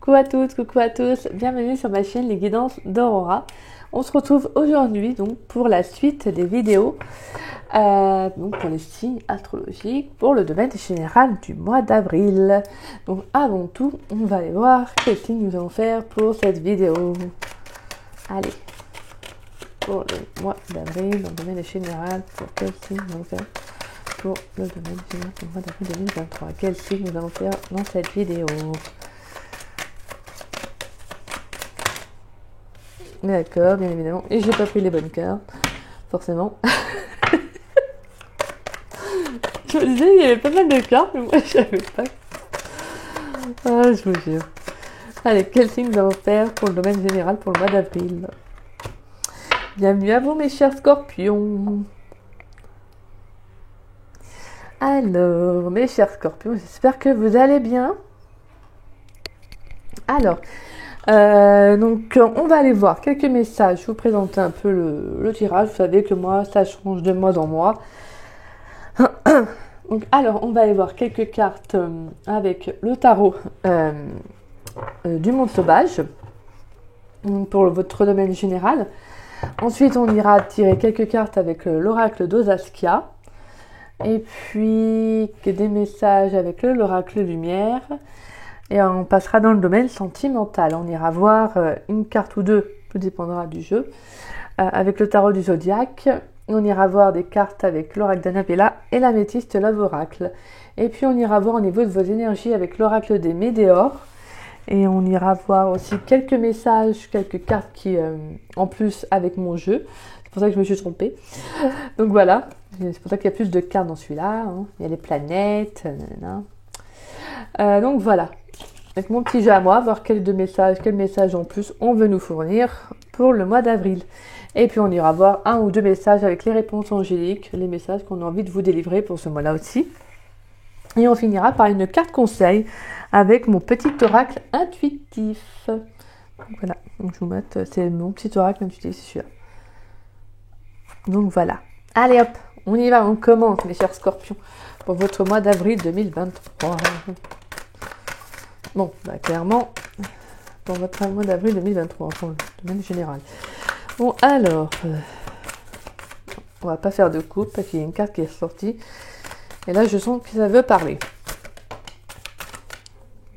Coucou à toutes, coucou à tous, bienvenue sur ma chaîne Les Guidances d'Aurora. On se retrouve aujourd'hui donc pour la suite des vidéos, donc pour les signes astrologiques pour le domaine général du mois d'avril. Donc avant tout, on va aller voir quel signe nous allons faire pour cette vidéo. Allez, pour le mois d'avril, dans le domaine général, pour quel signe nous allons faire pour le domaine général du mois d'avril 2023. Quel signe nous allons faire dans cette vidéo? D'accord, bien évidemment. Et j'ai pas pris les bonnes cartes, forcément. Je me disais, il y avait pas mal de cartes, mais moi je savais pas. Ah, je vous jure. Allez, quel signe nous allons faire pour le domaine général pour le mois d'avril? Bienvenue à vous, mes chers scorpions. Alors, mes chers scorpions, j'espère que vous allez bien. Alors, donc on va aller voir quelques messages, je vous présenter un peu le tirage. Vous savez que moi ça change de mois en mois. Donc, alors on va aller voir quelques cartes avec le tarot du monde sauvage pour votre domaine général. Ensuite on ira tirer quelques cartes avec l'oracle d'Osaskia et puis des messages avec l'oracle lumière. Et on passera dans le domaine sentimental. On ira voir une carte ou deux, tout dépendra du jeu, avec le tarot du zodiaque. On ira voir des cartes avec l'oracle d'Annabella et l'améthyste Love Oracle. Et puis on ira voir au niveau de vos énergies avec l'oracle des Médéors. Et on ira voir aussi quelques messages, quelques cartes qui, en plus avec mon jeu. C'est pour ça que je me suis trompée. Donc voilà, c'est pour ça qu'il y a plus de cartes dans celui-là. Hein. Il y a les planètes, donc voilà. Avec mon petit jeu à moi, voir quel message en plus on veut nous fournir pour le mois d'avril. Et puis on ira voir un ou deux messages avec les réponses angéliques, les messages qu'on a envie de vous délivrer pour ce mois-là aussi. Et on finira par une carte conseil avec mon petit oracle intuitif. Donc voilà, donc je vous mette, c'est mon petit oracle intuitif, c'est celui-là. Donc voilà. Allez hop, on y va, on commence mes chers scorpions pour votre mois d'avril 2023. Bon, bah clairement, pour votre mois d'avril 2023, pour le domaine général. Bon, alors, on va pas faire de coupe parce qu'il y a une carte qui est sortie. Et là, je sens que ça veut parler.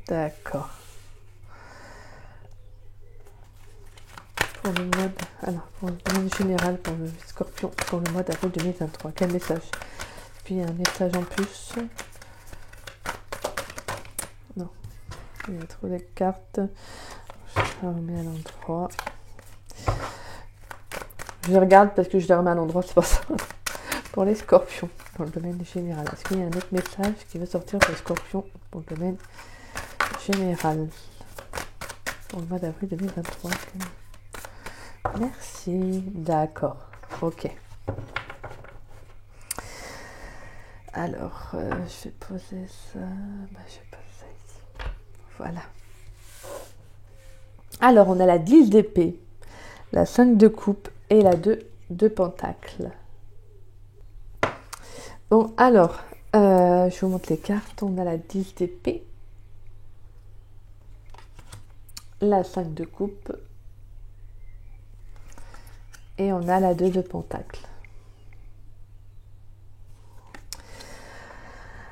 D'accord. Pour le mois pour le domaine général, pour le scorpion, pour le mois d'avril 2023. Quel message? Puis un message en plus. Non. Il y a trop de cartes. Je la remets à l'endroit. Je regarde parce que je les remets à l'endroit, c'est pas ça. Pour les scorpions, dans le domaine général. Est-ce qu'il y a un autre message qui veut sortir pour les scorpions pour le domaine général? Pour le mois d'avril 2023. Merci. D'accord. Ok. Alors, je vais poser ça. Je vais poser ça ici. Voilà. Alors, on a la 10 d'épée, la 5 de coupe et la 2 de pentacle. Bon, alors, je vous montre les cartes. On a la 10 d'épée, la 5 de coupe et on a la 2 de pentacle.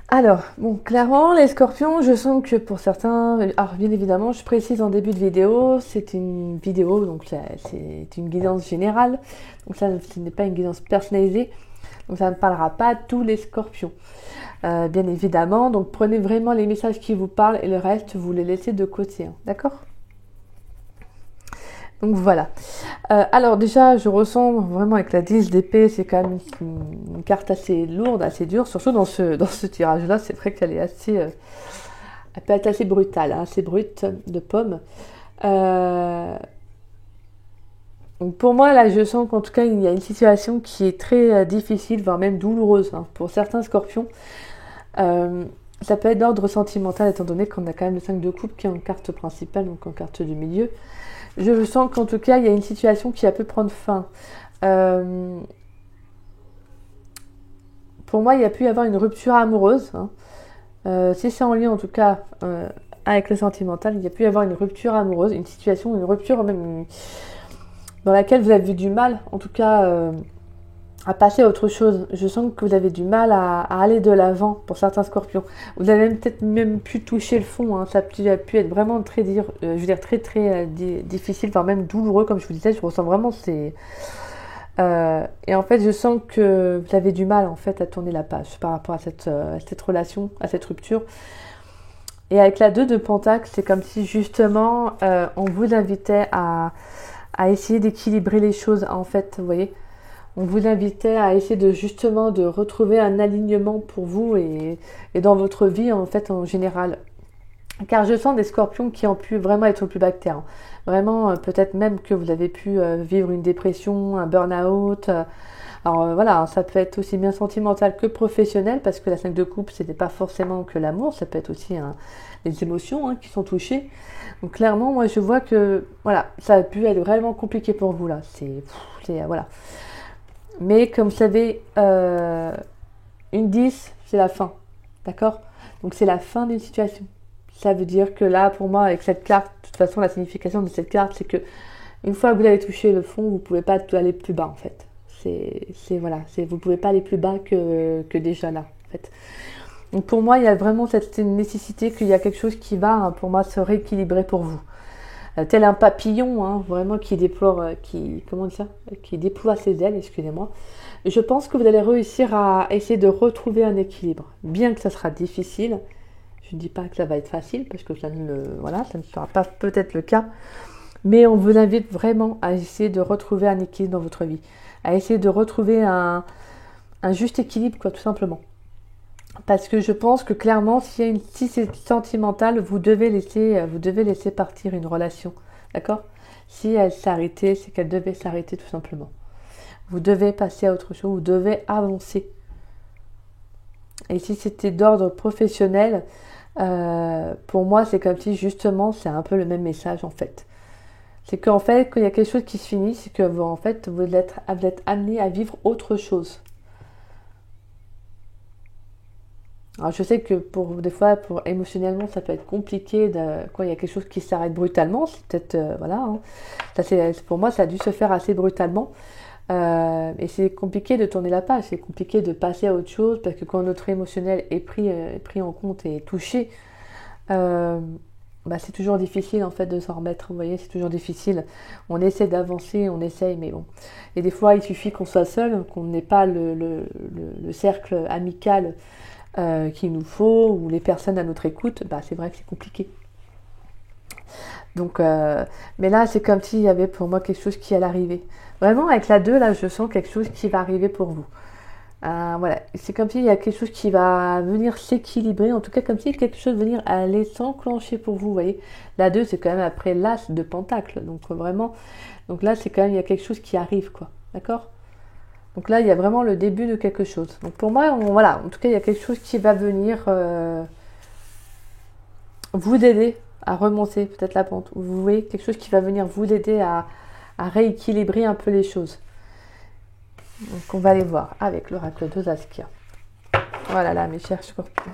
Alors, bon, clairement, les scorpions, je sens que pour certains, alors bien évidemment, je précise en début de vidéo, c'est une vidéo, donc c'est une guidance générale, donc ça, ce n'est pas une guidance personnalisée, donc ça ne parlera pas à tous les scorpions, bien évidemment, donc prenez vraiment les messages qui vous parlent et le reste, vous les laissez de côté, hein, d'accord ? Donc voilà. Alors déjà, je ressens vraiment avec la 10 d'épée, c'est quand même une carte assez lourde, assez dure, surtout dans ce tirage-là. C'est vrai qu'elle est assez, elle peut être assez brutale, hein, assez brute de pomme. Donc pour moi, là, je sens qu'en tout cas, il y a une situation qui est très difficile, voire même douloureuse, hein, pour certains scorpions. Ça peut être d'ordre sentimental, étant donné qu'on a quand même le 5 de coupe qui est en carte principale, donc en carte du milieu. Je sens qu'en tout cas, il y a une situation qui peut prendre fin. Pour moi, il y a pu y avoir une rupture amoureuse. Hein. Si c'est en lien, en tout cas, avec le sentimental, il y a pu y avoir une rupture amoureuse, une situation, une rupture même dans laquelle vous avez eu du mal, en tout cas, à passer à autre chose. Je sens que vous avez du mal à aller de l'avant pour certains scorpions. Vous avez peut-être même pu toucher le fond. Hein. Ça a pu être vraiment très, très difficile, voire même douloureux, comme je vous disais. Je ressens vraiment ces... et en fait, je sens que vous avez du mal en fait à tourner la page par rapport à cette relation, à cette rupture. Et avec la 2 de Pentacle, c'est comme si justement on vous invitait à essayer d'équilibrer les choses. En fait, vous voyez, on vous invitait à essayer de retrouver un alignement pour vous et dans votre vie en fait en général. Car je sens des scorpions qui ont pu vraiment être au plus bas de terre. Vraiment, peut-être même que vous avez pu vivre une dépression, un burn-out. Alors voilà, ça peut être aussi bien sentimental que professionnel, parce que la 5 de coupe, ce n'est pas forcément que l'amour, ça peut être aussi les émotions qui sont touchées. Donc clairement, moi je vois que voilà, ça a pu être vraiment compliqué pour vous là. Voilà. Mais comme vous savez, une 10, c'est la fin. D'accord? Donc c'est la fin d'une situation. Ça veut dire que là, pour moi, avec cette carte, de toute façon, la signification de cette carte, c'est que une fois que vous avez touché le fond, vous ne pouvez pas aller plus bas, en fait. Vous ne pouvez pas aller plus bas que déjà là, en fait. Donc pour moi, il y a vraiment cette nécessité qu'il y a quelque chose qui va, pour moi, se rééquilibrer pour vous. Tel un papillon, vraiment qui déploie ses ailes, excusez-moi. Je pense que vous allez réussir à essayer de retrouver un équilibre, bien que ça sera difficile. Je ne dis pas que ça va être facile, parce que ça ne sera pas peut-être le cas. Mais on vous invite vraiment à essayer de retrouver un équilibre dans votre vie. À essayer de retrouver un juste équilibre, tout simplement. Parce que je pense que clairement, si c'est sentimental, vous devez laisser partir une relation. D'accord? Si elle s'est arrêtée, c'est qu'elle devait s'arrêter tout simplement. Vous devez passer à autre chose, vous devez avancer. Et si c'était d'ordre professionnel, pour moi, c'est comme si justement, c'est un peu le même message en fait. C'est qu'en fait, quand il y a quelque chose qui se finit, c'est que vous êtes amené à vivre autre chose. Alors je sais que des fois, émotionnellement, ça peut être compliqué quand il y a quelque chose qui s'arrête brutalement. C'est peut-être, pour moi, ça a dû se faire assez brutalement. Et c'est compliqué de tourner la page, c'est compliqué de passer à autre chose, parce que quand notre émotionnel est pris en compte et touché, c'est toujours difficile en fait de s'en remettre. Vous voyez, c'est toujours difficile. On essaie d'avancer, mais bon. Et des fois, il suffit qu'on soit seul, qu'on n'ait pas le cercle amical qu'il nous faut, ou les personnes à notre écoute. C'est vrai que c'est compliqué. Donc, mais là, c'est comme s'il y avait pour moi quelque chose qui allait arriver. Vraiment, avec la 2, là, je sens quelque chose qui va arriver pour vous. Voilà, c'est comme s'il y a quelque chose qui va venir s'équilibrer, en tout cas comme si quelque chose va venir aller s'enclencher pour vous, vous voyez. La 2, c'est quand même après l'as de pentacle, donc vraiment, donc là, c'est quand même, il y a quelque chose qui arrive, quoi, d'accord? Donc là, il y a vraiment le début de quelque chose. Donc pour moi, voilà, en tout cas, il y a quelque chose qui va venir vous aider à remonter peut-être la pente. Vous voyez, quelque chose qui va venir vous aider à rééquilibrer un peu les choses. Donc on va aller voir avec l'oracle de Saskia. Voilà là, mes chers scorpions.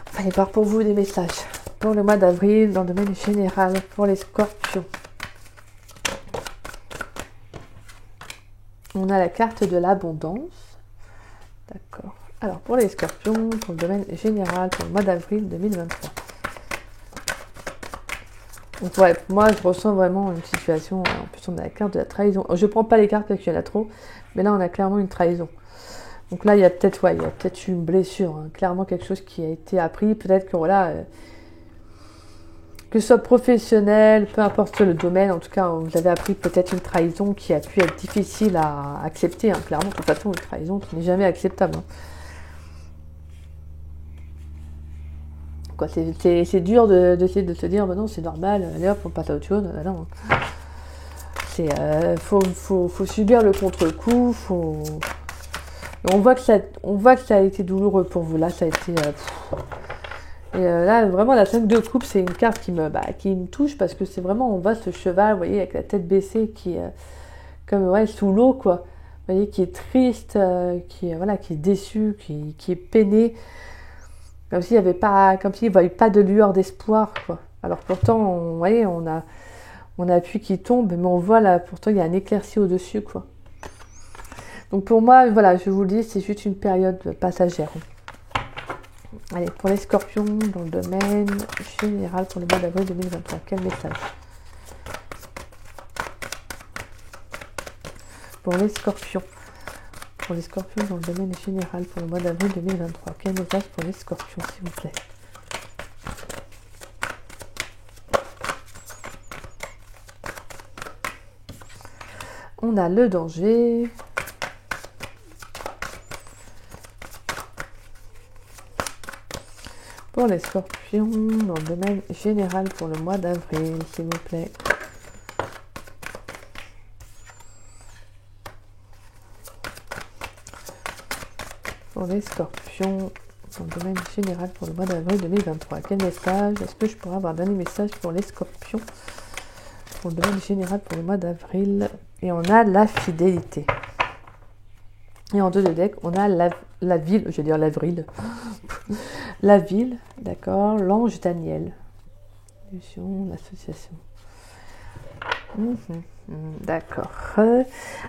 On va aller voir pour vous des messages pour le mois d'avril dans le domaine général pour les scorpions. On a la carte de l'abondance. D'accord. Alors pour les scorpions, pour le domaine général pour le mois d'avril 2023. Donc ouais, moi je ressens vraiment une situation, en plus on a la carte de la trahison. Je prends pas les cartes parce qu'il y en a trop, mais là on a clairement une trahison. Donc là il y a peut-être une blessure, clairement quelque chose qui a été appris, peut-être que voilà, que ce soit professionnel, peu importe le domaine, en tout cas vous avez appris peut-être une trahison qui a pu être difficile à accepter, clairement, de toute façon une trahison qui n'est jamais acceptable. C'est dur d'essayer de se dire non c'est normal, allez hop on passe à autre chose. Non. Faut subir le contre-coup, on voit que ça a été douloureux pour vous. Là ça a été là vraiment la 5 de coupe, c'est une carte qui me touche, parce que c'est vraiment, on voit ce cheval, vous voyez, avec la tête baissée, qui comme sous l'eau, quoi. Vous voyez, qui est triste, qui est déçu, qui est peiné. Comme s'il y avait pas, comme s'il ne voyait pas de lueur d'espoir, quoi. Alors pourtant, vous voyez, on a appui qui tombe, mais on voit là, pourtant il y a un éclairci au-dessus, quoi. Donc pour moi, voilà, je vous le dis, c'est juste une période passagère. Allez, pour les scorpions, dans le domaine général pour le mois d'avril 2023, quel message? Pour les scorpions. Pour les scorpions dans le domaine général pour le mois d'avril 2023. Quel message pour les scorpions, s'il vous plaît? On a le danger. Pour les scorpions dans le domaine général pour le mois d'avril, s'il vous plaît. Pour les scorpions dans le domaine général pour le mois d'avril 2023. Quel message? Est-ce que je pourrais avoir un dernier message pour les scorpions pour le domaine général pour le mois d'avril? Et on a la fidélité. Et en deux de deck, on a la ville, je vais dire l'avril. La ville, d'accord, l'ange Daniel. L'association. D'accord.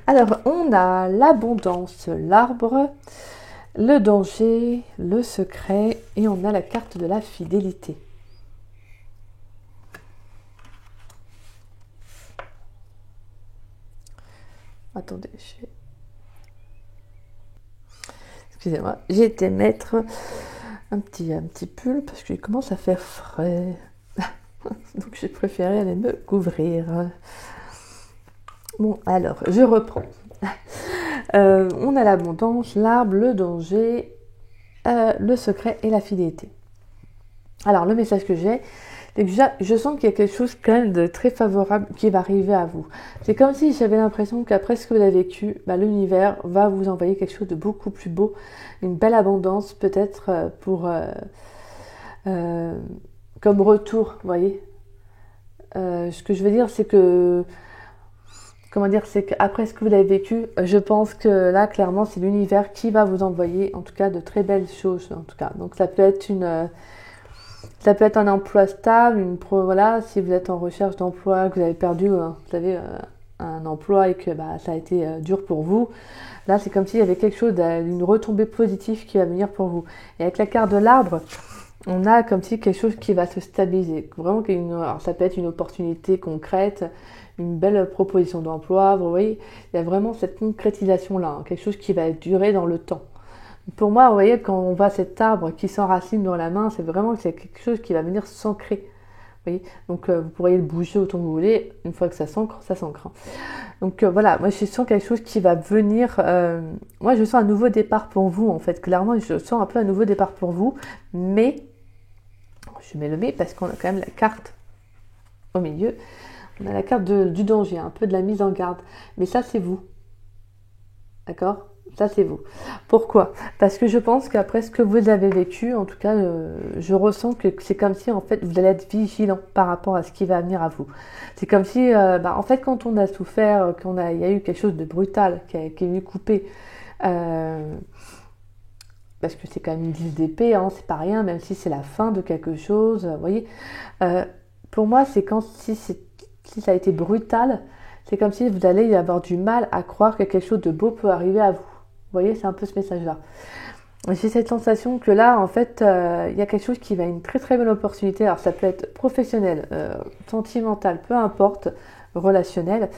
Alors, on a l'abondance, l'arbre, le danger, le secret, et on a la carte de la fidélité. Attendez, excusez-moi, j'ai été mettre un petit pull parce qu'il commence à faire frais. Donc j'ai préféré aller me couvrir. Bon, alors, je reprends. On a l'abondance, l'arbre, le danger, le secret et la fidélité. Alors, le message que j'ai, c'est que je sens qu'il y a quelque chose quand même de très favorable qui va arriver à vous. C'est comme si j'avais l'impression qu'après ce que vous avez vécu, l'univers va vous envoyer quelque chose de beaucoup plus beau, une belle abondance peut-être pour comme retour, vous voyez. Ce que je veux dire, c'est que c'est qu'après ce que vous avez vécu, je pense que là, clairement, c'est l'univers qui va vous envoyer, en tout cas, de très belles choses, en tout cas. Donc, ça peut être un emploi stable, voilà, si vous êtes en recherche d'emploi, que vous avez perdu, vous savez, un emploi et que ça a été dur pour vous. Là, c'est comme s'il y avait quelque chose d'une retombée positive qui va venir pour vous. Et avec la carte de l'arbre, on a comme si quelque chose qui va se stabiliser. Vraiment, alors ça peut être une opportunité concrète, une belle proposition d'emploi. Vous voyez, il y a vraiment cette concrétisation-là, quelque chose qui va durer dans le temps. Pour moi, vous voyez, quand on voit cet arbre qui s'enracine dans la main, c'est vraiment quelque chose qui va venir s'ancrer. Vous voyez, donc vous pourriez le bouger autant que vous voulez. Une fois que ça s'ancre, ça s'ancre. Donc voilà, moi je sens quelque chose qui va venir. Moi je sens un nouveau départ pour vous en fait. Clairement, je sens un peu un nouveau départ pour vous. Mais, je mets le mais parce qu'on a quand même la carte au milieu. On a la carte du danger, un peu de la mise en garde. Mais ça c'est vous. D'accord ? Ça, c'est vous. Pourquoi? Parce que je pense qu'après ce que vous avez vécu, en tout cas, je ressens que c'est comme si, en fait, vous allez être vigilant par rapport à ce qui va venir à vous. C'est comme si, en fait, quand on a souffert, il y a eu quelque chose de brutal qui est venu couper, parce que c'est quand même une 10 d'épée, hein, c'est pas rien, même si c'est la fin de quelque chose, vous voyez. Pour moi, c'est si ça a été brutal, c'est comme si vous allez avoir du mal à croire que quelque chose de beau peut arriver à vous. Vous voyez, c'est un peu ce message-là. J'ai cette sensation que là, en fait, il y a quelque chose qui va une très très belle opportunité. Alors, ça peut être professionnel, sentimental, peu importe, relationnel.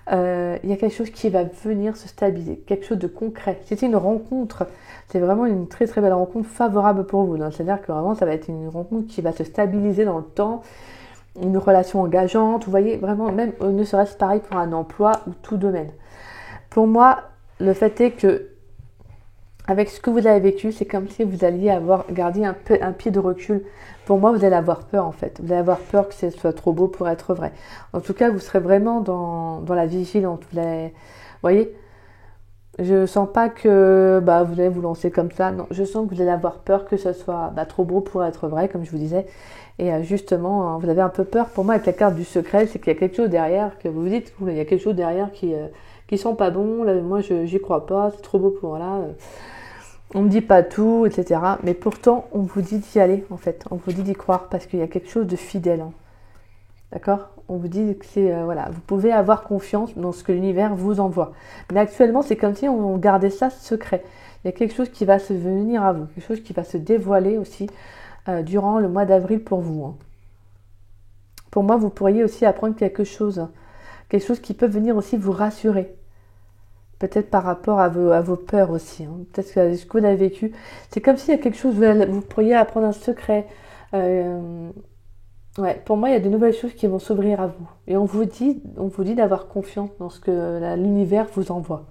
Il y a quelque chose qui va venir se stabiliser, quelque chose de concret. Si c'est une rencontre, c'est vraiment une très très belle rencontre favorable pour vous. C'est-à-dire que vraiment, ça va être une rencontre qui va se stabiliser dans le temps, une relation engageante. Vous voyez, vraiment, même ne serait-ce pareil pour un emploi ou tout domaine. Pour moi, le fait est que avec ce que vous avez vécu, c'est comme si vous alliez avoir gardé un pied de recul. Pour moi, vous allez avoir peur en fait. Vous allez avoir peur que ce soit trop beau pour être vrai. En tout cas, vous serez vraiment dans la vigilance. Vous voyez, je ne sens pas que vous allez vous lancer comme ça. Non, je sens que vous allez avoir peur que ce soit trop beau pour être vrai, comme je vous disais. Et justement, vous avez un peu peur. Pour moi, avec la carte du secret, c'est qu'il y a quelque chose derrière, que vous vous dites, il y a quelque chose derrière qui sent pas bon. Là, moi, j'y crois pas. C'est trop beau pour là. On ne dit pas tout, etc. Mais pourtant, on vous dit d'y aller, en fait. On vous dit d'y croire parce qu'il y a quelque chose de fidèle. Hein. D'accord? On vous dit que c'est... voilà, vous pouvez avoir confiance dans ce que l'univers vous envoie. Mais actuellement, c'est comme si on gardait ça secret. Il y a quelque chose qui va se venir à vous. Quelque chose qui va se dévoiler aussi durant le mois d'avril pour vous. Hein. Pour moi, vous pourriez aussi apprendre quelque chose. Hein. Quelque chose qui peut venir aussi vous rassurer. Peut-être par rapport à vos peurs aussi. Hein. Peut-être que ce que vous avez vécu. C'est comme s'il y a quelque chose, vous pourriez apprendre un secret. Ouais, pour moi, il y a de nouvelles choses qui vont s'ouvrir à vous. Et on vous dit d'avoir confiance dans ce que l'univers vous envoie.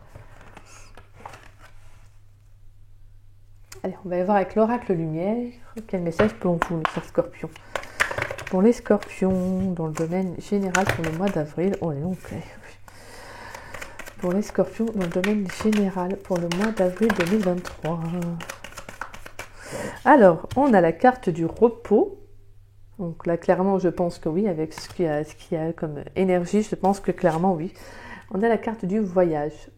Allez, on va y voir avec l'oracle lumière. Quel message pour vous, mes chers scorpions? Pour les scorpions, dans le domaine général pour le mois d'avril. Oh, les longs. Pour les scorpions, dans le domaine général pour le mois d'avril 2023. Alors, on a la carte du repos. Donc là, clairement, je pense que oui, avec ce qu'il y a comme énergie, je pense que clairement, oui. On a la carte du voyage.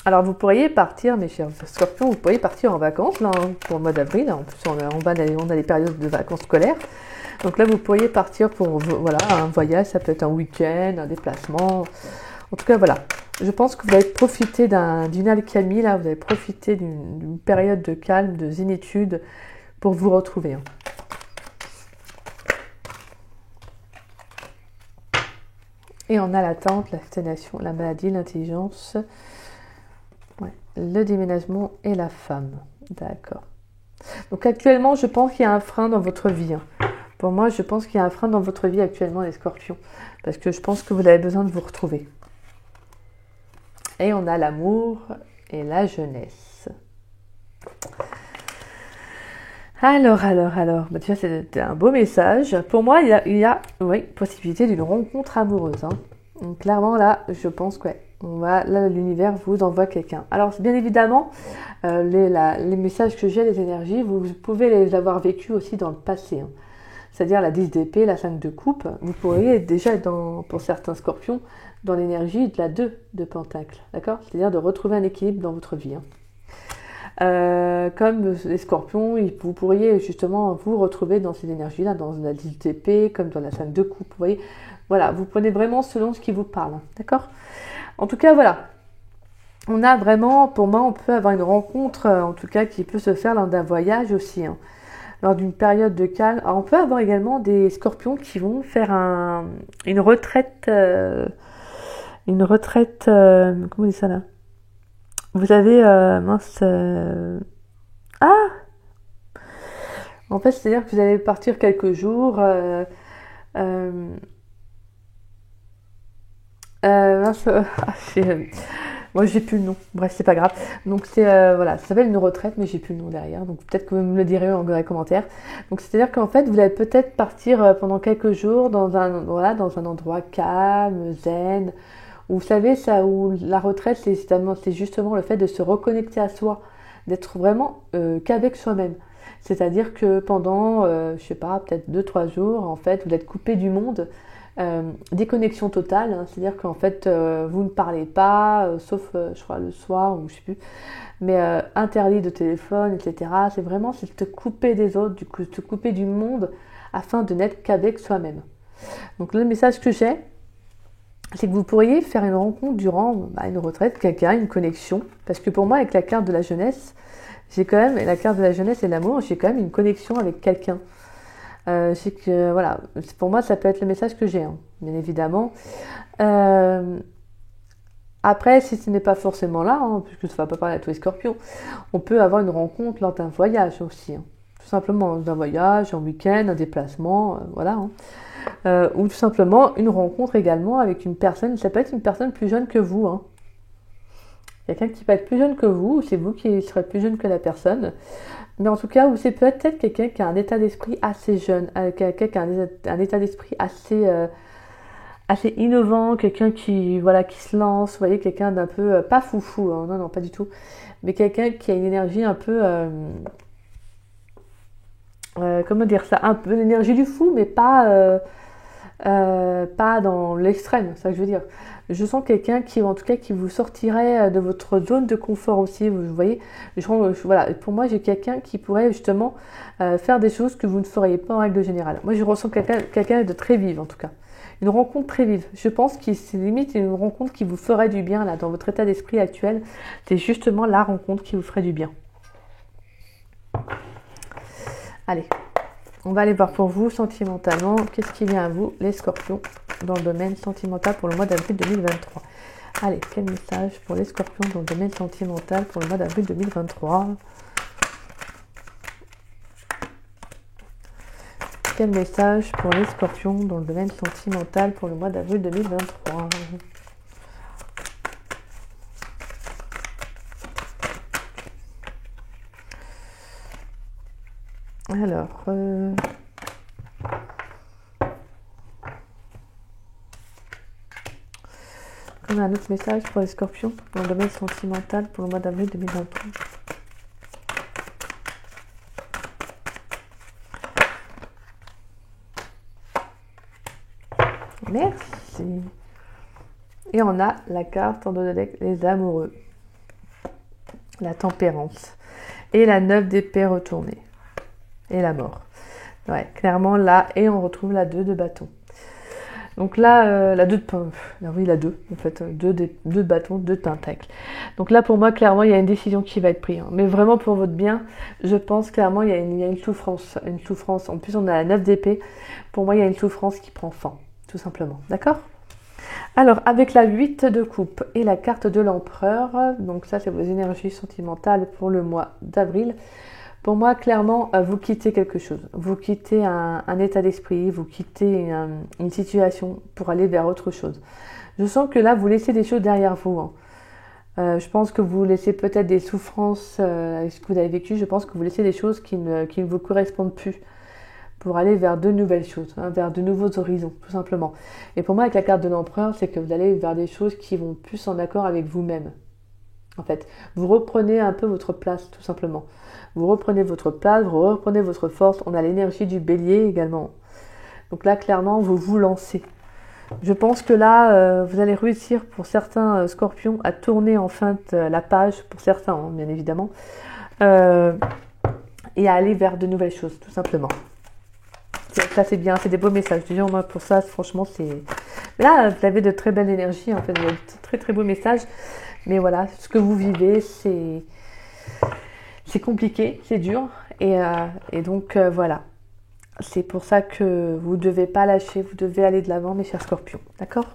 Alors, vous pourriez partir, mes chers scorpions, vous pourriez partir en vacances là, hein, pour le mois d'avril. En plus, on a les périodes de vacances scolaires. Donc là, vous pourriez partir pour voilà, un voyage, ça peut être un week-end, un déplacement. En tout cas, voilà. Je pense que vous allez profiter d'une alchimie, là, vous allez profiter d'une période de calme, de zénitude pour vous retrouver. Hein. Et on a l'attente, la stagnation, la maladie, l'intelligence, ouais, le déménagement et la femme. D'accord. Donc actuellement, je pense qu'il y a un frein dans votre vie. Hein. Pour moi, je pense qu'il y a un frein dans votre vie actuellement, les scorpions. Parce que je pense que vous avez besoin de vous retrouver. Et on a l'amour et la jeunesse. Alors. Bah, déjà, c'était un beau message. Pour moi, il y a oui, possibilité d'une rencontre amoureuse. Hein. Donc, clairement, là, je pense que ouais, là, l'univers vous envoie quelqu'un. Alors, bien évidemment, les messages que j'ai, les énergies, vous pouvez les avoir vécus aussi dans le passé. Hein. C'est-à-dire la 10 d'épée, la 5 de coupe. Vous pourriez déjà être, pour certains scorpions, dans l'énergie de la 2 de pentacle. D'accord? C'est-à-dire de retrouver un équilibre dans votre vie. Hein. Comme les scorpions, vous pourriez justement vous retrouver dans ces énergies-là, dans la 10 d'épée, comme dans la 5 de coupe, vous voyez. Voilà, vous prenez vraiment selon ce qui vous parle, d'accord? En tout cas, voilà. On a vraiment, pour moi, on peut avoir une rencontre, en tout cas, qui peut se faire lors d'un voyage aussi, hein, lors d'une période de calme. Alors, on peut avoir également des scorpions qui vont faire une retraite, comment on dit ça là? Vous avez, en fait, c'est-à-dire que vous allez partir quelques jours. Moi, j'ai plus le nom. Bref, c'est pas grave. Donc, voilà, ça s'appelle une retraite, mais j'ai plus le nom derrière. Donc, peut-être que vous me le direz dans les commentaires. Donc, c'est-à-dire qu'en fait, vous allez peut-être partir pendant quelques jours dans un endroit calme, zen. Vous savez, ça, où la retraite, c'est justement le fait de se reconnecter à soi, d'être vraiment qu'avec soi-même. C'est-à-dire que pendant, je sais pas, peut-être 2-3 jours, en fait, vous êtes coupé du monde, déconnexion totale, hein, c'est-à-dire qu'en fait, vous ne parlez pas, sauf, je crois, le soir, ou je sais plus, mais interdit de téléphone, etc. C'est vraiment te couper des autres, du coup, te couper du monde, afin de n'être qu'avec soi-même. Donc, le message que j'ai, c'est que vous pourriez faire une rencontre durant une retraite, quelqu'un, une connexion. Parce que pour moi, avec la carte de la jeunesse, j'ai quand même, la carte de la jeunesse et de l'amour, j'ai quand même une connexion avec quelqu'un. Voilà, pour moi, ça peut être le message que j'ai, hein, bien évidemment. Après, si ce n'est pas forcément là, hein, puisque ça ne va pas parler à tous les scorpions, on peut avoir une rencontre lors d'un voyage aussi. Hein. Tout simplement, d'un voyage, un week-end, un déplacement, voilà. Hein. Ou tout simplement une rencontre également avec une personne, ça peut être une personne plus jeune que vous. Hein. Quelqu'un qui peut être plus jeune que vous, ou c'est vous qui serez plus jeune que la personne. Mais en tout cas, ou c'est peut-être quelqu'un qui a un état d'esprit assez jeune, quelqu'un qui a un état d'esprit assez innovant, quelqu'un qui se lance, vous voyez, quelqu'un d'un peu, pas foufou, hein, non, pas du tout, mais quelqu'un qui a une énergie un peu, comment dire ça, un peu l'énergie du fou, mais pas pas dans l'extrême, c'est ça que je veux dire. Je sens quelqu'un qui, en tout cas, qui vous sortirait de votre zone de confort aussi. Vous voyez, voilà. Pour moi, j'ai quelqu'un qui pourrait justement faire des choses que vous ne feriez pas en règle générale. Moi, je ressens quelqu'un de très vive, en tout cas. Une rencontre très vive. Je pense que c'est limite une rencontre qui vous ferait du bien là, dans votre état d'esprit actuel. C'est justement la rencontre qui vous ferait du bien. Allez, on va aller voir pour vous sentimentalement. Qu'est-ce qui vient à vous, les scorpions, dans le domaine sentimental pour le mois d'avril 2023. Allez, quel message pour les scorpions dans le domaine sentimental pour le mois d'avril 2023? Quel message pour les scorpions dans le domaine sentimental pour le mois d'avril 2023? Alors, on a un autre message pour les scorpions dans le domaine sentimental pour le mois d'avril 2023. Merci. Et on a la carte en dos de deck, les amoureux, la tempérance et la 9 d'épée retournée et la mort. Ouais, clairement là, et on retrouve la 2 de bâton. Donc là, la 2 de oui, la 2, en fait, 2 de bâton, 2 de pentacle. Donc là, pour moi, clairement, il y a une décision qui va être prise. Hein. Mais vraiment pour votre bien, je pense clairement, il y a une souffrance. Une souffrance. En plus, on a la 9 d'épée. Pour moi, il y a une souffrance qui prend fin, tout simplement. D'accord ? Alors, avec la 8 de coupe et la carte de l'empereur, donc ça, c'est vos énergies sentimentales pour le mois d'avril. Pour moi, clairement, vous quittez quelque chose. Vous quittez un état d'esprit, vous quittez une situation pour aller vers autre chose. Je sens que là, vous laissez des choses derrière vous. Hein. Je pense que vous laissez peut-être des souffrances avec ce que vous avez vécu. Je pense que vous laissez des choses qui ne vous correspondent plus pour aller vers de nouvelles choses, hein, vers de nouveaux horizons, tout simplement. Et pour moi, avec la carte de l'empereur, c'est que vous allez vers des choses qui vont plus en accord avec vous-même. En fait, vous reprenez un peu votre place, tout simplement. Vous reprenez votre place, vous reprenez votre force. On a l'énergie du bélier également. Donc là, clairement, vous vous lancez. Je pense que là, vous allez réussir pour certains scorpions à tourner enfin la page, pour certains, hein, bien évidemment, et à aller vers de nouvelles choses, tout simplement. Ça, c'est bien, c'est des beaux messages. Déjà, moi, pour ça, franchement, c'est... Là, vous avez de très belles énergies, en fait, vous avez de très, très beaux messages. Mais voilà, ce que vous vivez, c'est compliqué, c'est dur. Et donc, voilà. C'est pour ça que vous ne devez pas lâcher, vous devez aller de l'avant, mes chers scorpions. D'accord ?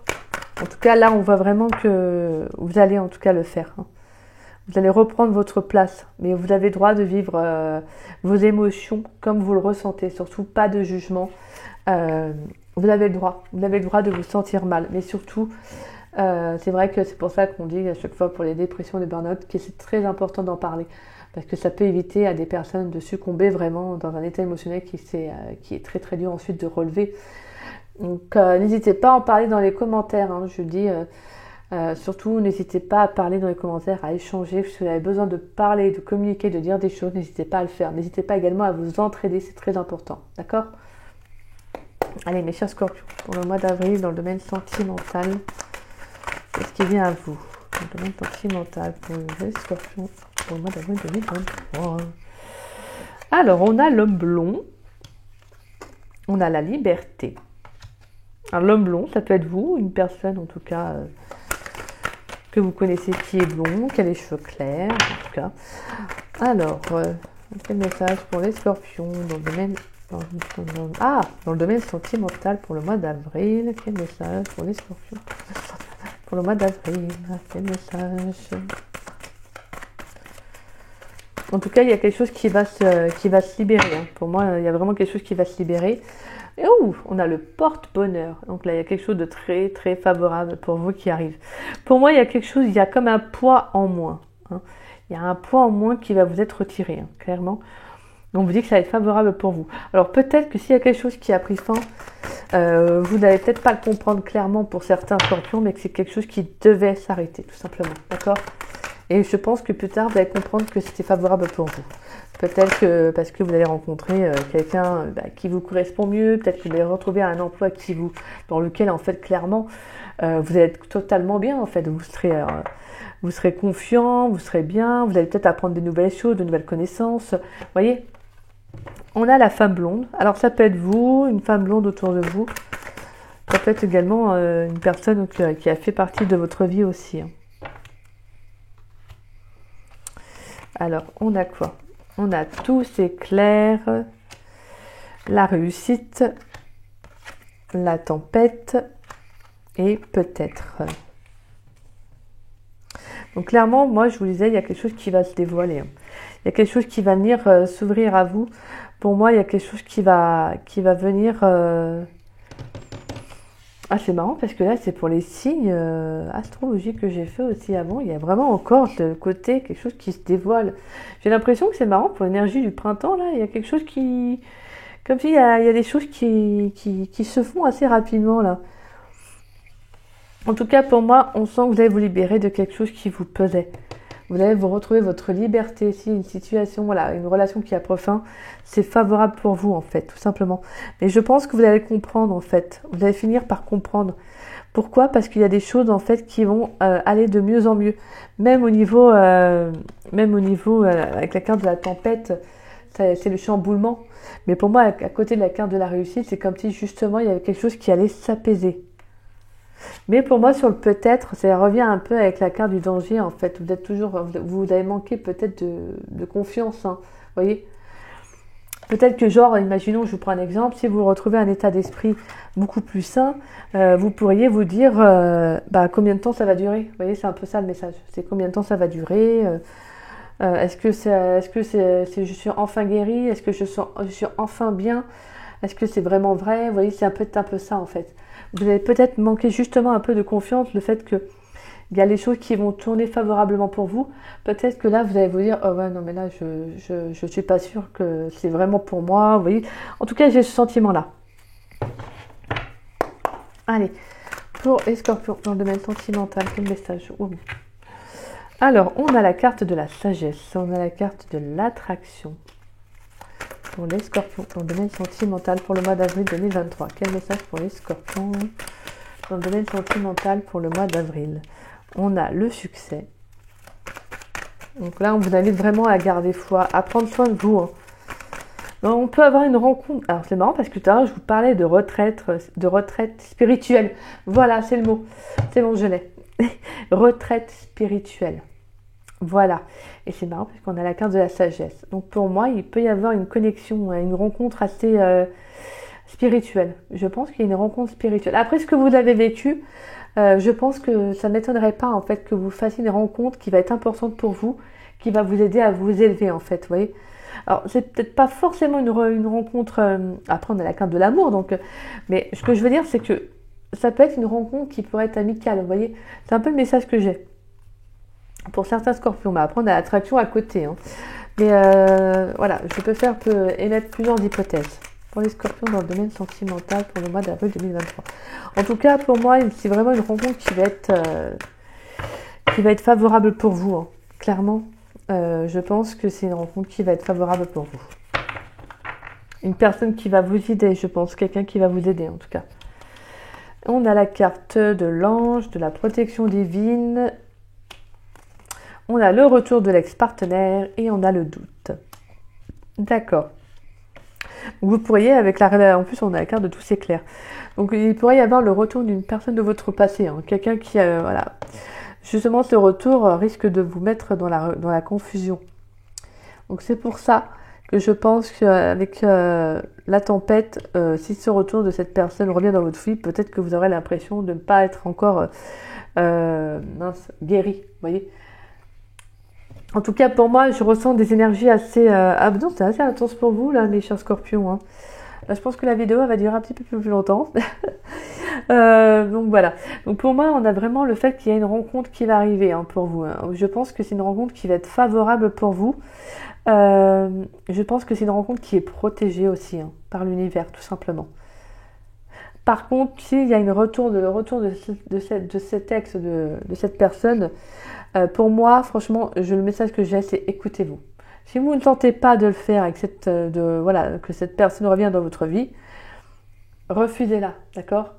En tout cas, là, on voit vraiment que vous allez en tout cas le faire. Hein. Vous allez reprendre votre place. Mais vous avez le droit de vivre vos émotions comme vous le ressentez. Surtout, pas de jugement. Vous avez le droit. Vous avez le droit de vous sentir mal. Mais surtout... c'est vrai que c'est pour ça qu'on dit à chaque fois pour les dépressions, les burn-out, que c'est très important d'en parler. Parce que ça peut éviter à des personnes de succomber vraiment dans un état émotionnel qui est très très dur ensuite de relever. Donc n'hésitez pas à en parler dans les commentaires. Hein, je dis surtout n'hésitez pas à parler dans les commentaires, à échanger. Si vous avez besoin de parler, de communiquer, de dire des choses, n'hésitez pas à le faire. N'hésitez pas également à vous entraider, c'est très important. D'accord ? Allez mes chers scorpions, pour le mois d'avril dans le domaine sentimental. Qu'est-ce qui vient à vous dans le domaine sentimental pour les scorpions pour le mois d'avril 2023? Alors, on a l'homme blond. On a la liberté. Alors, l'homme blond, ça peut être vous, une personne en tout cas que vous connaissez qui est blond, qui a les cheveux clairs, en tout cas. Alors, quel message pour les scorpions dans le domaine... dans le domaine sentimental pour le mois d'avril? Quel message pour les scorpions pour le mois d'avril? Quel message? En tout cas, il y a quelque chose qui va se libérer. Hein. Pour moi, il y a vraiment quelque chose qui va se libérer. Et on a le porte-bonheur. Donc là, il y a quelque chose de très, très favorable pour vous qui arrive. Pour moi, il y a quelque chose, il y a comme un poids en moins. Hein. Il y a un poids en moins qui va vous être retiré, hein, clairement. Donc, vous dit que ça va être favorable pour vous. Alors, peut-être que s'il y a quelque chose qui a pris fin, vous n'allez peut-être pas le comprendre clairement pour certains scorpions, mais que c'est quelque chose qui devait s'arrêter, tout simplement. D'accord ? Et je pense que plus tard, vous allez comprendre que c'était favorable pour vous. Peut-être que parce que vous allez rencontrer quelqu'un qui vous correspond mieux, peut-être que vous allez retrouver un emploi dans lequel, en fait, clairement, vous allez être totalement bien, en fait. Vous serez confiant, vous serez bien, vous allez peut-être apprendre de nouvelles choses, de nouvelles connaissances. Vous voyez, on a la femme blonde. Alors, ça peut être vous, une femme blonde autour de vous. Ça peut être également une personne qui a fait partie de votre vie aussi. Alors, on a quoi? On a tout, c'est clair, la réussite, la tempête et peut-être. Donc clairement, moi je vous disais, il y a quelque chose qui va se dévoiler. Il y a quelque chose qui va venir s'ouvrir à vous. Pour moi, il y a quelque chose qui va venir... Ah, c'est marrant parce que là, c'est pour les signes astrologiques que j'ai fait aussi avant. Il y a vraiment encore de côté quelque chose qui se dévoile. J'ai l'impression que c'est marrant pour l'énergie du printemps. Là, il y a quelque chose qui... Comme si il y a des choses qui se font assez rapidement là. En tout cas, pour moi, on sent que vous allez vous libérer de quelque chose qui vous pesait. Vous allez vous retrouver votre liberté. Si une situation, voilà, une relation qui a pris fin, c'est favorable pour vous, en fait, tout simplement. Mais je pense que vous allez comprendre, en fait. Vous allez finir par comprendre. Pourquoi? Parce qu'il y a des choses, en fait, qui vont aller de mieux en mieux. Même au niveau, avec la carte de la tempête, c'est le chamboulement. Mais pour moi, à côté de la carte de la réussite, c'est comme si, justement, il y avait quelque chose qui allait s'apaiser. Mais pour moi, sur le peut-être, ça revient un peu avec la carte du danger, en fait. Vous avez manqué peut-être de confiance, hein, vous voyez. Peut-être que genre, imaginons, je vous prends un exemple, si vous retrouvez un état d'esprit beaucoup plus sain, vous pourriez vous dire, combien de temps ça va durer. Vous voyez, c'est un peu ça le message. C'est combien de temps ça va durer. Est-ce que je suis enfin guérie? Est-ce que je suis enfin bien? Est-ce que c'est vraiment vrai? Vous voyez, c'est un peu ça, en fait. Vous allez peut-être manquer justement un peu de confiance, le fait qu'il y a les choses qui vont tourner favorablement pour vous. Peut-être que là, vous allez vous dire, oh ouais, non, mais là, je suis pas sûre que c'est vraiment pour moi. Vous voyez, en tout cas, j'ai ce sentiment-là. Allez, pour les scorpions, dans le domaine sentimental, quel message? Alors, on a la carte de la sagesse, on a la carte de l'attraction. Pour les scorpions, dans le domaine sentimental pour le mois d'avril 2023. Quel message pour les scorpions dans le domaine sentimental pour le mois d'avril? On a le succès. Donc là, on vous invite vraiment à garder foi, à prendre soin de vous. Hein. Donc, on peut avoir une rencontre. Alors c'est marrant parce que tout à l'heure, je vous parlais de retraite spirituelle. Voilà, c'est le mot. C'est bon, je l'ai. Retraite spirituelle. Voilà, et c'est marrant parce qu'on a la carte de la sagesse. Donc pour moi, il peut y avoir une connexion, une rencontre assez spirituelle. Je pense qu'il y a une rencontre spirituelle. Après ce que vous avez vécu, je pense que ça ne m'étonnerait pas en fait que vous fassiez une rencontre qui va être importante pour vous, qui va vous aider à vous élever en fait, vous voyez. Alors c'est peut-être pas forcément une rencontre, après on a la carte de l'amour, donc, mais ce que je veux dire c'est que ça peut être une rencontre qui pourrait être amicale, vous voyez. C'est un peu le message que j'ai. Pour certains scorpions, mais après on a l'attraction à côté. Hein. Mais voilà, je peux émettre plusieurs hypothèses. Pour les scorpions dans le domaine sentimental pour le mois d'avril 2023. En tout cas, pour moi, c'est vraiment une rencontre qui va être favorable pour vous. Hein. Clairement, je pense que c'est une rencontre qui va être favorable pour vous. Une personne qui va vous aider, je pense. Quelqu'un qui va vous aider, en tout cas. On a la carte de l'ange, de la protection divine. On a le retour de l'ex-partenaire et on a le doute. D'accord. Vous pourriez, en plus on a la carte de tous ces clairs. Donc il pourrait y avoir le retour d'une personne de votre passé. Hein. Quelqu'un qui, voilà. Justement, ce retour risque de vous mettre dans la confusion. Donc c'est pour ça que je pense qu'avec la tempête, si ce retour de cette personne revient dans votre vie, peut-être que vous aurez l'impression de ne pas être encore guéri. Vous voyez. En tout cas, pour moi, je ressens des énergies assez... c'est assez intense pour vous, là, les chers scorpions. Hein. Là, je pense que la vidéo elle va durer un petit peu plus longtemps. Donc, voilà. Donc, pour moi, on a vraiment le fait qu'il y a une rencontre qui va arriver hein, pour vous. Hein. Je pense que c'est une rencontre qui va être favorable pour vous. Je pense que c'est une rencontre qui est protégée aussi hein, par l'univers, tout simplement. Par contre, s'il y a le retour de cet ex, de cette personne... Pour moi, franchement, le message que j'ai, c'est écoutez-vous. Si vous ne tentez pas de le faire et que cette personne revienne dans votre vie, refusez-la, d'accord?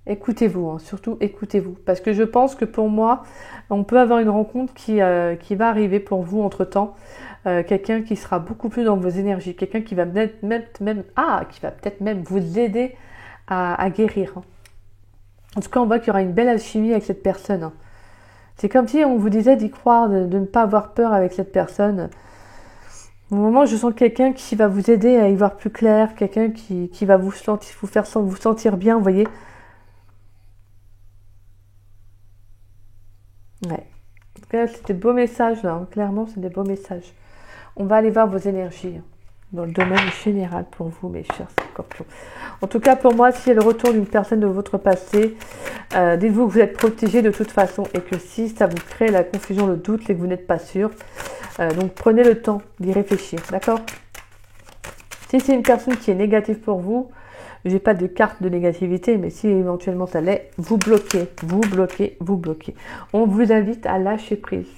Écoutez-vous, hein, surtout écoutez-vous. Parce que je pense que pour moi, on peut avoir une rencontre qui va arriver pour vous entre-temps. Quelqu'un qui sera beaucoup plus dans vos énergies. Quelqu'un qui va peut-être même vous aider à guérir. Hein. En tout cas, on voit qu'il y aura une belle alchimie avec cette personne. Hein. C'est comme si on vous disait d'y croire, de ne pas avoir peur avec cette personne. Au moment où je sens quelqu'un qui va vous aider à y voir plus clair, quelqu'un qui va vous faire vous sentir bien, vous voyez. Ouais. En tout cas, c'est des beaux messages là, hein. Clairement, c'est des beaux messages. On va aller voir vos énergies hein, dans le domaine général pour vous, mes chers scorpions. En tout cas, pour moi, si elle retourne une personne de votre passé, dites-vous que vous êtes protégé de toute façon et que si ça vous crée la confusion, le doute et que vous n'êtes pas sûr, donc prenez le temps d'y réfléchir, d'accord? Si c'est une personne qui est négative pour vous, je n'ai pas de carte de négativité, mais si éventuellement ça l'est, vous bloquez, vous bloquez, vous bloquez. On vous invite à lâcher prise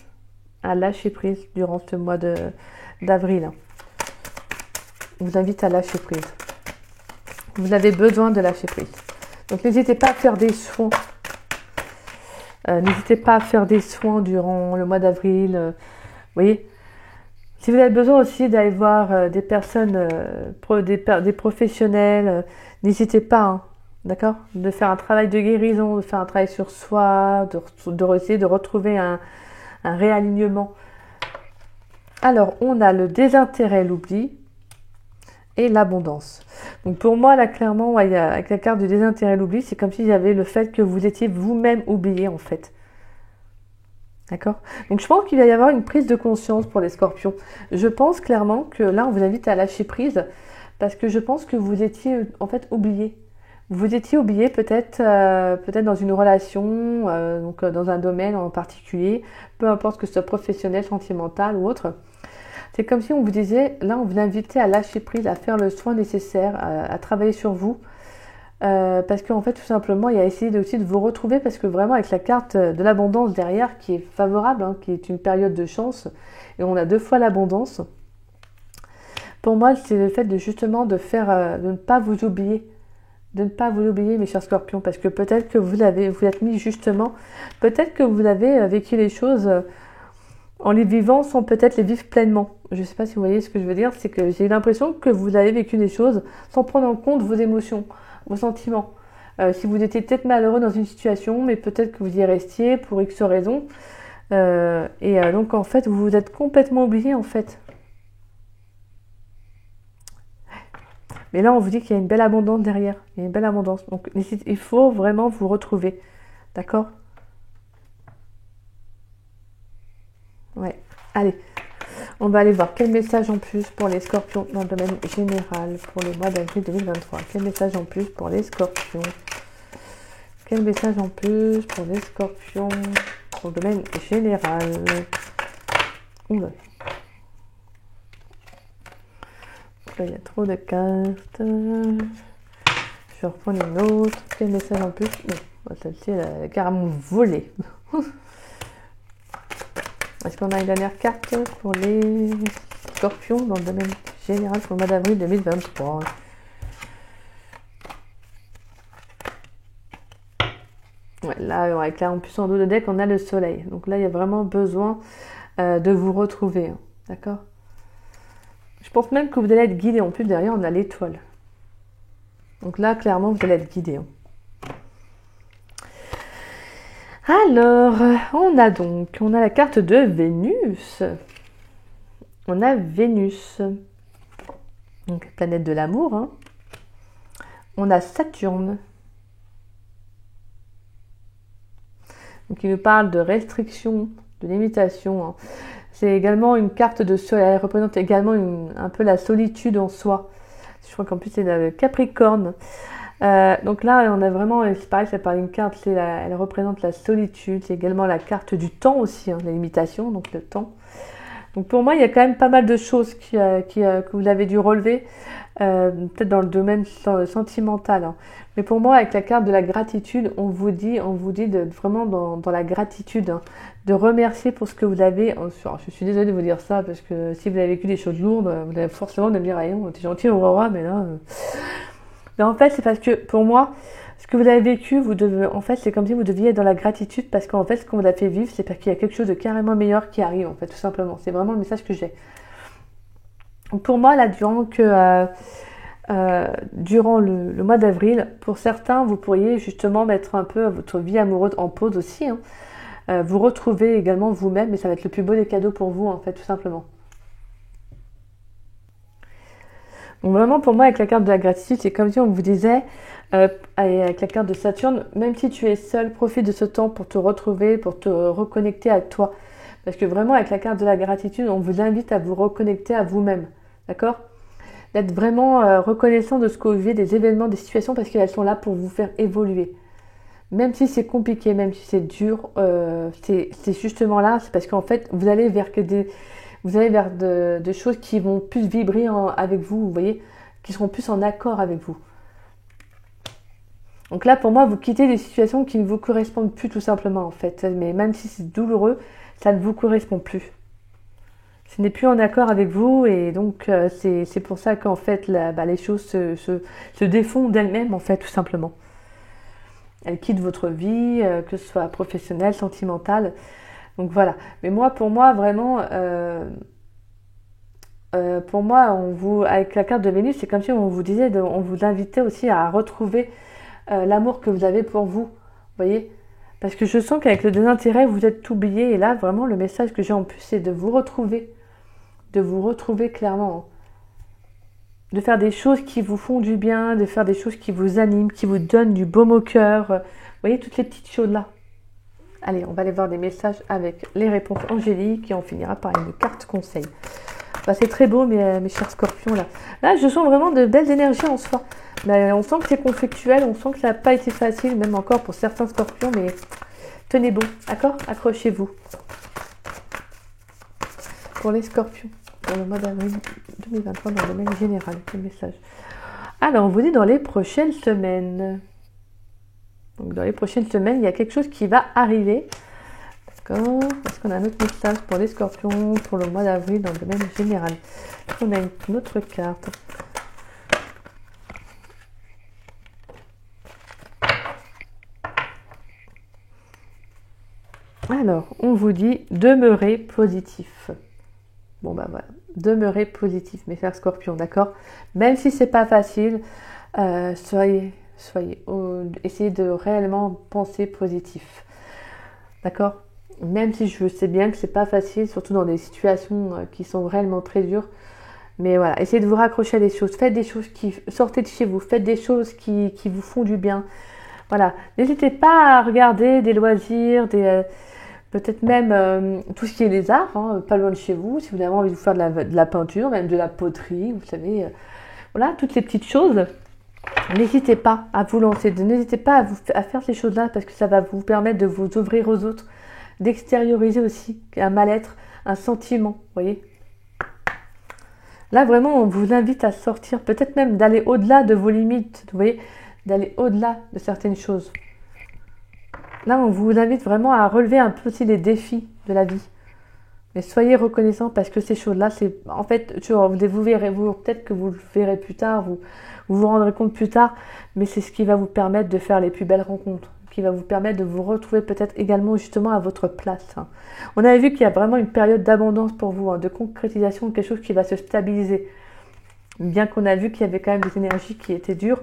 durant ce mois d'avril. On vous invite à lâcher prise. Vous avez besoin de lâcher prise. Donc n'hésitez pas à faire des soins. N'hésitez pas à faire des soins durant le mois d'avril. Vous voyez, si vous avez besoin aussi d'aller voir des personnes, des professionnels, n'hésitez pas, hein, d'accord? De faire un travail de guérison, de faire un travail sur soi, essayer de retrouver un réalignement. Alors, on a le désintérêt, l'oubli et l'abondance. Donc pour moi, là, clairement, avec la carte du désintérêt, l'oubli, c'est comme s'il y avait le fait que vous étiez vous-même oublié, en fait. D'accord? Donc je pense qu'il va y avoir une prise de conscience pour les scorpions. Je pense clairement que là, on vous invite à lâcher prise parce que je pense que vous étiez en fait oublié. Vous étiez oublié peut-être dans une relation, dans un domaine en particulier, peu importe que ce soit professionnel, sentimental ou autre. C'est comme si on vous disait, là, on vous invitait à lâcher prise, à faire le soin nécessaire, à travailler sur vous. Parce qu'en fait, tout simplement, il y a essayé aussi de vous retrouver parce que vraiment avec la carte de l'abondance derrière qui est favorable, hein, qui est une période de chance, et on a 2 fois l'abondance. Pour moi, c'est le fait de justement de ne pas vous oublier. De ne pas vous oublier, mes chers scorpions, parce que peut-être que vous êtes mis justement, peut-être que vous avez vécu les choses en les vivant sans peut-être les vivre pleinement. Je ne sais pas si vous voyez ce que je veux dire, c'est que j'ai l'impression que vous avez vécu des choses sans prendre en compte vos émotions, vos sentiments. Si vous étiez peut-être malheureux dans une situation, mais peut-être que vous y restiez pour X raisons. Donc en fait, vous vous êtes complètement oublié en fait. Mais là, on vous dit qu'il y a une belle abondance derrière. Il y a une belle abondance. Donc il faut vraiment vous retrouver. D'accord? Ouais. Allez. On va aller voir quel message en plus pour les scorpions dans le domaine général pour le mois d'avril 2023. Quel message en plus pour les scorpions? Quel message en plus pour les scorpions pour le domaine général? Oula. Là, il y a trop de cartes. Je vais reprendre une autre. Quel message en plus? Bon, celle-ci, elle a carrément volé. Est-ce qu'on a une dernière carte pour les scorpions dans le domaine général pour le mois d'avril 2023? Ouais, là, avec là, en plus en dos de deck, on a le soleil. Donc là, il y a vraiment besoin de vous retrouver. Hein, d'accord? Je pense même que vous allez être guidé. En plus, derrière, on a l'étoile. Donc là, clairement, vous allez être guidé. Hein. Alors, on a la carte de Vénus. On a Vénus. Donc, planète de l'amour. Hein. On a Saturne. Donc, il nous parle de restriction, de limitation. Hein. C'est également une carte de soleil. Elle représente également un peu la solitude en soi. Je crois qu'en plus, c'est le Capricorne. Donc là, on a vraiment, c'est pareil, ça parle d'une carte, elle représente la solitude. C'est également la carte du temps aussi, hein, la limitation, donc le temps. Donc pour moi, il y a quand même pas mal de choses que vous avez dû relever, peut-être dans le domaine sentimental, hein. Mais pour moi, avec la carte de la gratitude, on vous dit vraiment dans la gratitude, hein, de remercier pour ce que vous avez. Je suis désolée de vous dire ça, parce que si vous avez vécu des choses lourdes, vous avez forcément de me dire, ah, t'es gentil, Aurora, mais là... Mais en fait, c'est parce que pour moi, ce que vous avez vécu, en fait, c'est comme si vous deviez être dans la gratitude, parce qu'en fait, ce qu'on vous a fait vivre, c'est parce qu'il y a quelque chose de carrément meilleur qui arrive, en fait, tout simplement. C'est vraiment le message que j'ai. Pour moi, là, durant le mois d'avril, pour certains, vous pourriez justement mettre un peu votre vie amoureuse en pause aussi, hein. Vous retrouver également vous-même, et ça va être le plus beau des cadeaux pour vous, en fait, tout simplement. Donc vraiment, pour moi, avec la carte de la gratitude, c'est comme si on vous disait, avec la carte de Saturne, même si tu es seul, profite de ce temps pour te retrouver, pour te reconnecter à toi. Parce que vraiment, avec la carte de la gratitude, on vous invite à vous reconnecter à vous-même. D'accord? D'être vraiment reconnaissant de ce que vous vivez, des événements, des situations, parce qu'elles sont là pour vous faire évoluer. Même si c'est compliqué, même si c'est dur, c'est justement là, c'est parce qu'en fait, vous allez vers des choses qui vont plus vibrer avec vous, vous voyez, qui seront plus en accord avec vous. Donc là, pour moi, vous quittez des situations qui ne vous correspondent plus, tout simplement, en fait. Mais même si c'est douloureux, ça ne vous correspond plus. Ce n'est plus en accord avec vous, et donc c'est pour ça qu'en fait, les choses se défont d'elles-mêmes, en fait, tout simplement. Elles quittent votre vie, que ce soit professionnelle, sentimentale. Donc voilà. Mais pour moi, vraiment, avec la carte de Vénus, c'est comme si on vous disait, on vous invitait aussi à retrouver l'amour que vous avez pour vous. Vous voyez? Parce que je sens qu'avec le désintérêt, vous êtes oublié. Et là, vraiment, le message que j'ai en plus, c'est de vous retrouver. De vous retrouver clairement. De faire des choses qui vous font du bien, de faire des choses qui vous animent, qui vous donnent du baume au cœur. Vous voyez, toutes les petites choses là. Allez, on va aller voir des messages avec les réponses angéliques et on finira par une carte conseil. Bah, c'est très beau, mes chers scorpions, là. Là, je sens vraiment de belles énergies en soi. Là, on sent que c'est conflictuel, on sent que ça n'a pas été facile, même encore pour certains scorpions, mais tenez bon, d'accord? Accrochez-vous. Pour les scorpions, pour le mois d'avril 2023, dans le domaine général, quel message? Alors, on vous dit dans les prochaines semaines. Donc, dans les prochaines semaines, il y a quelque chose qui va arriver. D'accord. Est-ce qu'on a un autre message pour les scorpions pour le mois d'avril dans le domaine général? Est-ce qu'on a une autre carte? Alors, on vous dit demeurer positif. Bon, bah voilà. Demeurer positif, mes chers scorpions, d'accord? Même si c'est pas facile, essayez de réellement penser positif. D'accord? Même si je sais bien que c'est pas facile, surtout dans des situations qui sont réellement très dures. Mais voilà, essayez de vous raccrocher à des choses. Faites des choses sortez de chez vous. Faites des choses qui vous font du bien. Voilà. N'hésitez pas à regarder des loisirs, peut-être même tout ce qui est les arts, hein, pas loin de chez vous. Si vous avez envie de vous faire de la peinture, même de la poterie, vous savez. Voilà, toutes ces petites choses. N'hésitez pas à vous lancer. N'hésitez pas à faire ces choses-là parce que ça va vous permettre de vous ouvrir aux autres. D'extérioriser aussi un mal-être, un sentiment, vous voyez. Là, vraiment, on vous invite à sortir, peut-être même d'aller au-delà de vos limites, vous voyez, d'aller au-delà de certaines choses. Là, on vous invite vraiment à relever un peu aussi les défis de la vie. Mais soyez reconnaissants parce que ces choses-là, c'est en fait, vous verrez, peut-être que vous le verrez plus tard, vous vous rendrez compte plus tard, mais c'est ce qui va vous permettre de faire les plus belles rencontres, qui va vous permettre de vous retrouver peut-être également justement à votre place. On avait vu qu'il y a vraiment une période d'abondance pour vous, de concrétisation, quelque chose qui va se stabiliser. Bien qu'on a vu qu'il y avait quand même des énergies qui étaient dures,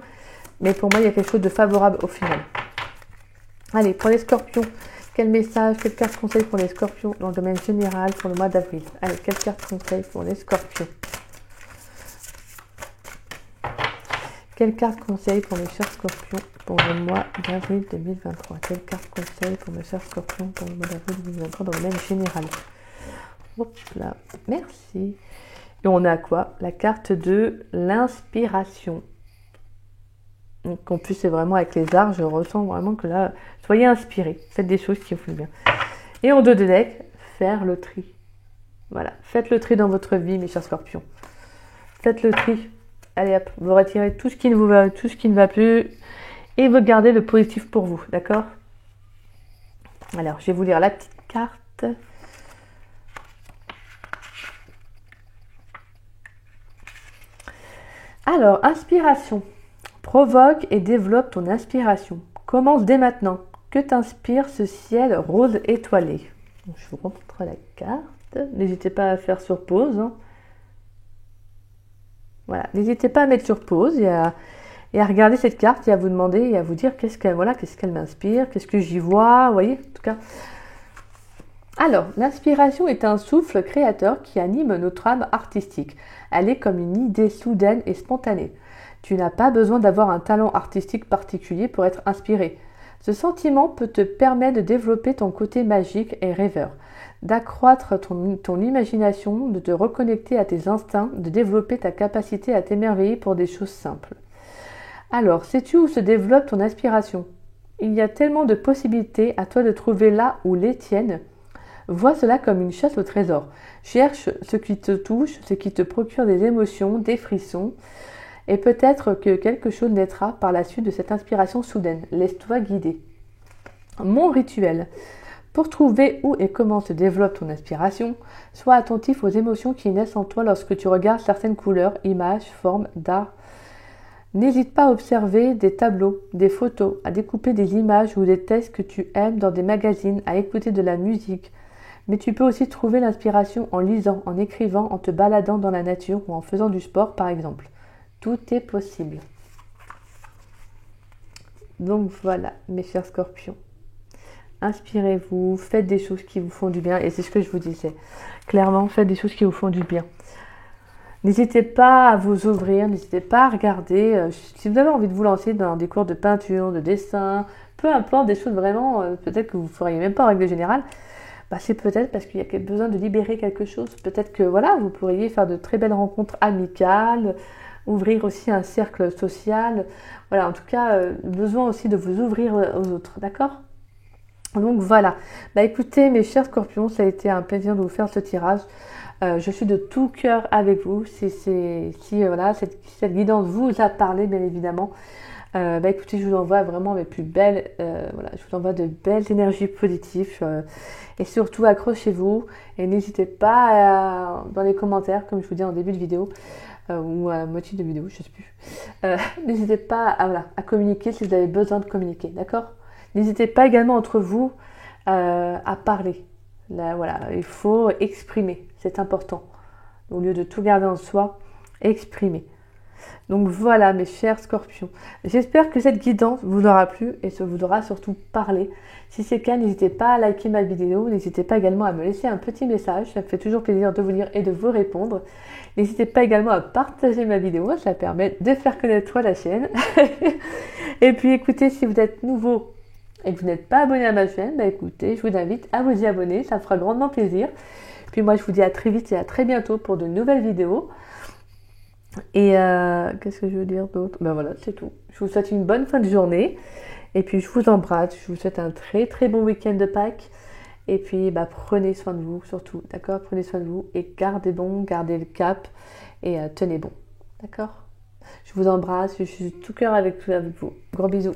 mais pour moi, il y a quelque chose de favorable au final. Allez, pour les scorpions, quel message, quelle carte conseil pour les scorpions dans le domaine général pour le mois d'avril? Allez, quelle carte conseil pour les scorpions? Quelle carte conseil pour mes chers scorpions pour le mois d'avril 2023? Quelle carte conseil pour mes chers scorpions pour le mois d'avril 2023 dans le domaine général? Hop là, merci. Et on a quoi? La carte de l'inspiration. Donc en plus, c'est vraiment avec les arts, je ressens vraiment que là, soyez inspirés, faites des choses qui vous font bien. Et en dos de deck, faire le tri. Voilà, faites le tri dans votre vie, mes chers scorpions. Faites le tri. Allez hop, vous retirez tout ce qui ne vous va, tout ce qui ne va plus et vous gardez le positif pour vous, d'accord? Alors, je vais vous lire la petite carte. Alors, inspiration. Provoque et développe ton inspiration. Commence dès maintenant. Que t'inspire ce ciel rose étoilé? Je vous remontre la carte. N'hésitez pas à faire sur pause. Hein. Voilà, n'hésitez pas à mettre sur pause et à regarder cette carte et à vous demander et à vous dire qu'est-ce qu'elle m'inspire, qu'est-ce que j'y vois, vous voyez, en tout cas. Alors, l'inspiration est un souffle créateur qui anime notre âme artistique. Elle est comme une idée soudaine et spontanée. Tu n'as pas besoin d'avoir un talent artistique particulier pour être inspiré. Ce sentiment peut te permettre de développer ton côté magique et rêveur, d'accroître ton imagination, de te reconnecter à tes instincts, de développer ta capacité à t'émerveiller pour des choses simples. Alors, sais-tu où se développe ton inspiration? Il y a tellement de possibilités, à toi de trouver là où les tiennes. Vois cela comme une chasse au trésor. Cherche ce qui te touche, ce qui te procure des émotions, des frissons. Et peut-être que quelque chose naîtra par la suite de cette inspiration soudaine. Laisse-toi guider. Mon rituel. Pour trouver où et comment se développe ton inspiration, sois attentif aux émotions qui naissent en toi lorsque tu regardes certaines couleurs, images, formes d'art. N'hésite pas à observer des tableaux, des photos, à découper des images ou des textes que tu aimes dans des magazines, à écouter de la musique. Mais tu peux aussi trouver l'inspiration en lisant, en écrivant, en te baladant dans la nature ou en faisant du sport par exemple. Tout est possible. Donc voilà, mes chers scorpions. Inspirez-vous, faites des choses qui vous font du bien. Et c'est ce que je vous disais. Clairement, faites des choses qui vous font du bien. N'hésitez pas à vous ouvrir, n'hésitez pas à regarder. Si vous avez envie de vous lancer dans des cours de peinture, de dessin, peu importe, des choses vraiment, peut-être que vous ne feriez même pas en règle générale, c'est peut-être parce qu'il y a besoin de libérer quelque chose. Peut-être que voilà, vous pourriez faire de très belles rencontres amicales, ouvrir aussi un cercle social. Voilà, en tout cas, besoin aussi de vous ouvrir aux autres, d'accord? Donc voilà. Écoutez, mes chers scorpions, ça a été un plaisir de vous faire ce tirage. Je suis de tout cœur avec vous. Si voilà, cette guidance vous a parlé, bien évidemment. Écoutez, je vous envoie vraiment mes plus belles, je vous envoie de belles énergies positives et surtout accrochez-vous et n'hésitez pas dans les commentaires, comme je vous dis en début de vidéo ou à moitié de vidéo, je sais plus. N'hésitez pas à communiquer si vous avez besoin de communiquer, d'accord? N'hésitez pas également entre vous à parler. Là, voilà, il faut exprimer, c'est important. Au lieu de tout garder en soi, exprimer. Donc voilà mes chers scorpions, j'espère que cette guidance vous aura plu et ça vous aura surtout parlé. Si c'est le cas, n'hésitez pas à liker ma vidéo, n'hésitez pas également à me laisser un petit message, ça me fait toujours plaisir de vous lire et de vous répondre. N'hésitez pas également à partager ma vidéo, ça permet de faire connaître la chaîne. Et puis écoutez, si vous êtes nouveau et que vous n'êtes pas abonné à ma chaîne, écoutez, je vous invite à vous y abonner, ça me fera grandement plaisir. Puis moi je vous dis à très vite et à très bientôt pour de nouvelles vidéos. Et qu'est-ce que je veux dire d'autre? Voilà, c'est tout. Je vous souhaite une bonne fin de journée. Et puis je vous embrasse. Je vous souhaite un très très bon week-end de Pâques. Et puis prenez soin de vous surtout. D'accord? Prenez soin de vous et gardez bon, gardez le cap et tenez bon. D'accord? Je vous embrasse. Je suis tout cœur avec vous. Gros bisous.